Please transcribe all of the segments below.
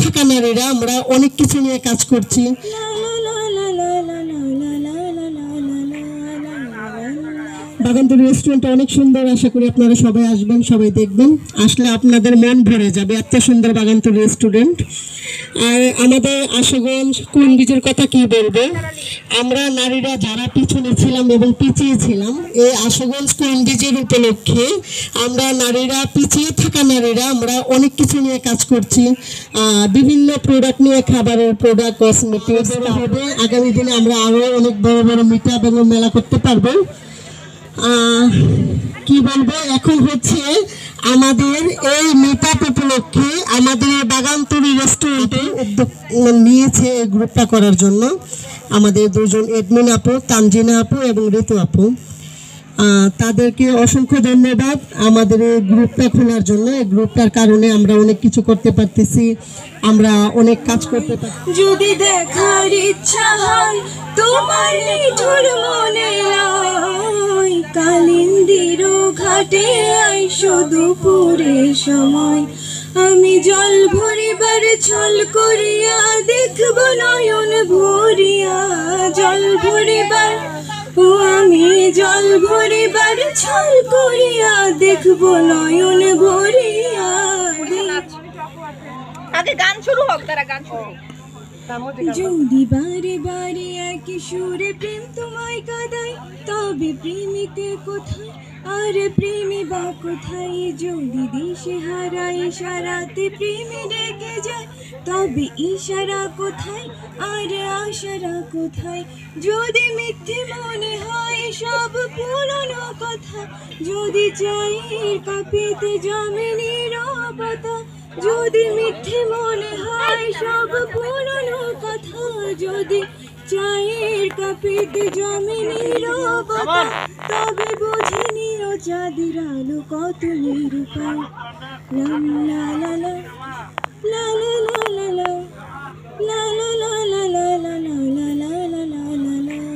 থাকা নারীরা আমরা অনেক কিছু নিয়ে কাজ করছি। বাগানতলী রেস্টুরেন্টটা অনেক সুন্দর, আশা করি আপনারা সবাই আসবেন, সবাই দেখবেন, আসলে আপনাদের মন ভরে যাবে, এত সুন্দর বাগানতলী রেস্টুরেন্ট। আর আমাদের আশুগঞ্জ কোন বীজের কথা কি বলবো, আমরা নারীরা যারা পিছনে ছিলাম এবং পিছিয়ে ছিলাম, এই আশুগঞ্জ কোন বীজের উপলক্ষে আমরা নারীরা, পিছিয়ে থাকা নারীরা আমরা অনেক কিছু নিয়ে কাজ করছি। বিভিন্ন প্রোডাক্ট নিয়ে, খাবারের প্রোডাক্ট, কসমেটিক্স হবে। আগামী দিনে আমরা আরও অনেক বড় বড় মিটআপ এবং মেলা করতে পারবো। কি বলবো, এখন হচ্ছে আমাদের এই মিটআপ উপলক্ষে আমাদের বাগানতলী রেস্টুরেন্টে উদ্যোগ নিয়েছে এই গ্রুপটা করার জন্য আমাদের দুজন এডমিন আপু, তানজিনা আপু এবং ঋতু আপু। তাদেরকে অসংখ্য ধন্যবাদ আমাদের এই গ্রুপটা খোলার জন্য। এই গ্রুপটার কারণে আমরা অনেক কিছু করতে পারতেছি, আমরা অনেক কাজ করতে পারছি। যদি দেখার ইচ্ছা হয় তোমার নিঠুর মনে লয়, কালিন্দির ঘাটে আইসো দুপুরে সময়, আমি জল ভরিবার ছল করিয়া দেখব নয়ন ভরিয়া, জল ভরিবার আমি জল ভরিবার ছল করিয়া দেখব নয়ন ভরিয়া। আগে গান শুরু হোক, তারা গান শুরু। যদি বারে বারে একই সুরে প্রেম তোমায় কাঁদাই, তবে প্রেমিকে কোথায় আর প্রেমী বা কোথায়? যদি দিশে হারা ইশারাতে প্রেমী ডেকে যায়, তবে ইশারা কোথায় আর আশারা কোথায়? যদি মিথ্যে মনে হয় সব পুরনো কথা, যদি চায়ের কাপিতে জমে নীরবতা, যদি মিথ্যে মনে হয় সব পুরনো কথা, যদি চায়ের কাপিতে জমে নীরবতা, তবে বুঝে নিও চাঁদের আলো কত নিরূপায়। লা লা লা লা লা লা লা লা লা লা লা লা লা লা লা লা লা লা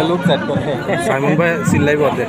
लोग सेट करते हैं साइमन भाई सिलाई बहुत है